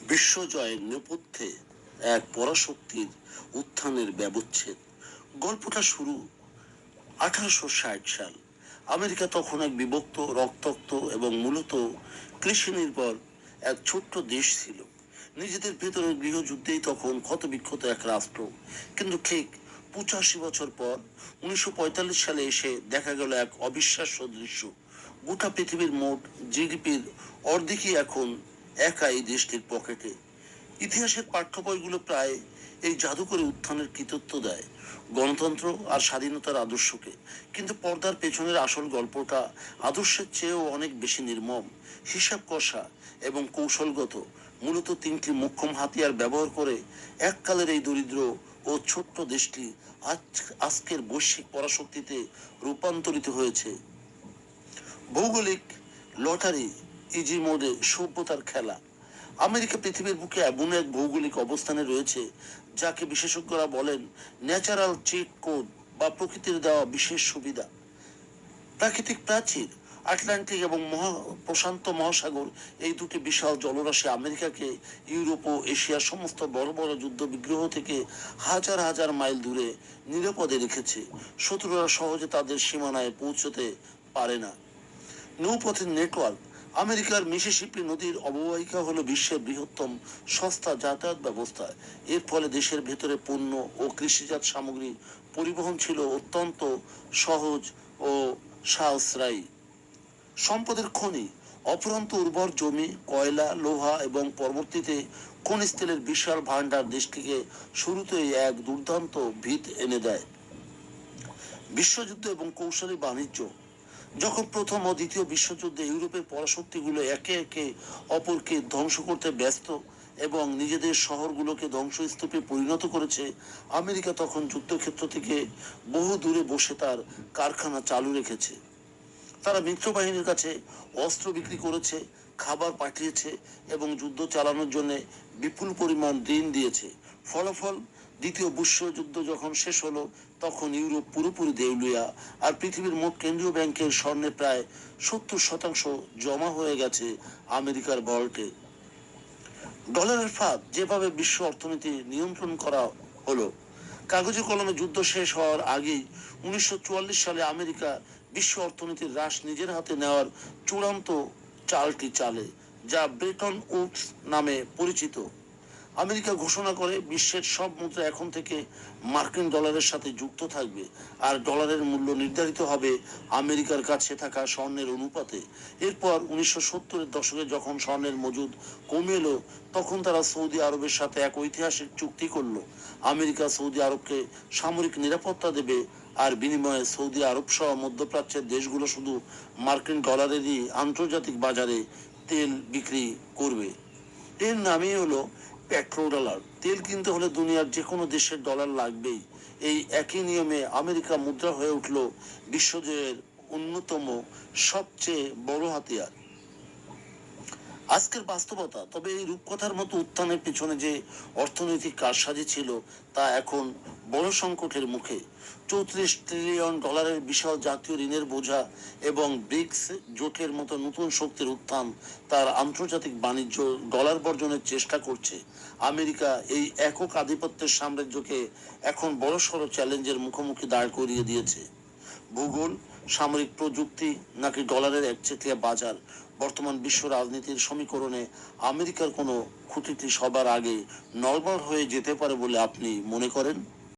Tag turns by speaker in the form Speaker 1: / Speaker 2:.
Speaker 1: বিশ্বজয়ের নেপথ্যে এক পরাশক্তির উত্থানের ব্যবচ্ছেদ। গল্পটা শুরু 1860 সাল। আমেরিকা তখন এক বিভক্ত, রক্তাক্ত এবং মূলত কৃষি নির্ভর এক ছোট্ট দেশ ছিল। নিজেদের ভেতরের গৃহযুদ্ধেই তখন ক্ষতবিক্ষত এক রাষ্ট্র। কিন্তু ঠিক 85 বছর পর 1945 সালে এসে দেখা গেল এক অবিশ্বাস্য দৃশ্য। গোটা পৃথিবীর মোট জিডিপির অর্ধেকই এখন একা এই দেশটির পকেটে। ইতিহাসের পাঠ্য বইগুলো প্রায় এই জাদুকরী উত্থানের কৃতিত্ব দেয় গণতন্ত্র আর স্বাধীনতার আদর্শকে। কিন্তু পর্দার পেছনের আসল গল্পটা আদর্শের চেয়েও অনেক বেশি নির্মম, হিসাব কষা এবং কৌশলগত। মূলত তিনটি মোক্ষম হাতিয়ার ব্যবহার করে এককালের এই দরিদ্র ও ছোট্ট দেশটি আজকের বৈশ্বিক পরাশক্তিতে রূপান্তরিত হয়েছে। ভৌগোলিক লটারি, ইজি মোডে সভ্যতার খেলা। আমেরিকা পৃথিবীর বুকে এমন এক ভৌগোলিক অবস্থানে রয়েছে যাকে বিশেষজ্ঞরা বলেন ন্যাচারাল চিট কোড বা প্রকৃতির দেওয়া বিশেষ সুবিধা। প্রাকৃতিক প্রাচীর, আটলান্টিক এবং প্রশান্ত মহাসাগর, এই দুটি বিশাল জলরাশি আমেরিকাকে ইউরোপ ও এশিয়ার সমস্ত বড় বড় যুদ্ধ বিগ্রহ থেকে হাজার হাজার মাইল দূরে নিরাপদে রেখেছে। শত্রুরা সহজে তাদের সীমানায় পৌঁছতে পারে না। নৌপথের নেটওয়ার্ক। আমেরিকার মিসিসিপি নদীর অববাহিকা হলো বিশ্বের বৃহত্তম সস্তা যাতায়াত ব্যবস্থা। এর ফলে দেশের ভেতরে পণ্য ও কৃষিজাত সামগ্রী পরিবহন ছিল অত্যন্ত সহজ ও সাশ্রয়ী। সম্পদের খনি, অফুরন্ত উর্বর জমি, কয়লা, লোহা এবং পরবর্তীতে খনিজ তেলের বিশাল ভান্ডার দেশটিকে শুরুতেই এক দুর্দান্ত ভিত এনে দেয়। বিশ্বযুদ্ধ এবং কৌশলী বাণিজ্য। যখন প্রথম ও দ্বিতীয় বিশ্বযুদ্ধে ইউরোপের পরাশক্তিগুলো একে একে অপরকে ধ্বংস করতে ব্যস্ত এবং নিজেদের শহরগুলোকে ধ্বংসস্তূপে পরিণত করেছে, আমেরিকা তখন যুদ্ধক্ষেত্র থেকে বহু দূরে বসে তার কারখানা চালু রেখেছে। তারা মিত্রবাহিনীর কাছে অস্ত্র বিক্রি করেছে, খাবার পাঠিয়েছে এবং যুদ্ধ চালানোর জন্য বিপুল পরিমাণ ঋণ দিয়েছে। ফলাফল, দ্বিতীয় বিশ্বযুদ্ধ যখন শেষ হলো তখন ইউরোপ পুরোপুরি দেউলিয়া, আর পৃথিবীর মোট কেন্দ্রীয় ব্যাংকের স্বর্ণে প্রায় 70% জমা হয়ে গেছে আমেরিকার ভল্টে। ডলারের ফাঁদ, যেভাবে বিশ্ব অর্থনীতি নিয়ন্ত্রণ করা হলো। কাগজে কলমে যুদ্ধ শেষ হওয়ার আগেই 1944 সালে আমেরিকা বিশ্ব অর্থনীতির হ্রাস নিজের হাতে নেওয়ার চূড়ান্ত চালটি চালে, যা ব্রেটন উডস নামে পরিচিত। আমেরিকা ঘোষণা করে বিশ্বের সব মুদ্রা এখন থেকে মার্কিন ডলারের সাথে যুক্ত থাকবে, আর ডলারের মূল্য নির্ধারিত হবে আমেরিকার কাছে থাকা স্বর্ণের অনুপাতে। এরপর 1970-এর দশকে যখন স্বর্ণের মজুদ কমে এলো, তখন তারা সৌদি আরবের সাথে এক ঐতিহাসিক চুক্তি করলো। আমেরিকা সৌদি আরবকে সামরিক নিরাপত্তা দেবে, আর বিনিময়ে সৌদি আরব সহ মধ্যপ্রাচ্যের দেশগুলো শুধু মার্কিন ডলারেরই আন্তর্জাতিক বাজারে তেল বিক্রি করবে। এর নামই হলো পেট্রো ডলার। তেল কিনতে হলে দুনিয়ার যে কোনো দেশের ডলার লাগবেই। এই একই নিয়মে আমেরিকা মুদ্রা হয়ে উঠল বিশ্বজয়ের অন্যতম সবচেয়ে বড় হাতিয়ার। আজকের বাস্তবতা, তবে এই রূপকথার মতো উত্থানের পেছনে যে অর্থনৈতিক কারসাজি ছিল তা এখন বড় সংকটের মুখে। 34 ট্রিলিয়ন ডলারের বিশাল জাতীয় ঋণের বোঝা এবং ব্রিক্স জোটের মতো নতুন শক্তির উত্থান তার আন্তর্জাতিক বাণিজ্য ডলার বর্জনের চেষ্টা করছে। আমেরিকা এই একক আধিপত্যের সাম্রাজ্যকে এখন বড়সড় চ্যালেঞ্জের মুখোমুখি দাঁড় করিয়ে দিয়েছে। ভূগোল, সামরিক প্রযুক্তি নাকি ডলারের একচেটিয়া বাজার, বর্তমান বিশ্ব রাজনীতির সমীকরণে আমেরিকার কোনো খুঁটিটি সবার আগে নড়বড় হয়ে যেতে পারে বলে আপনি মনে করেন?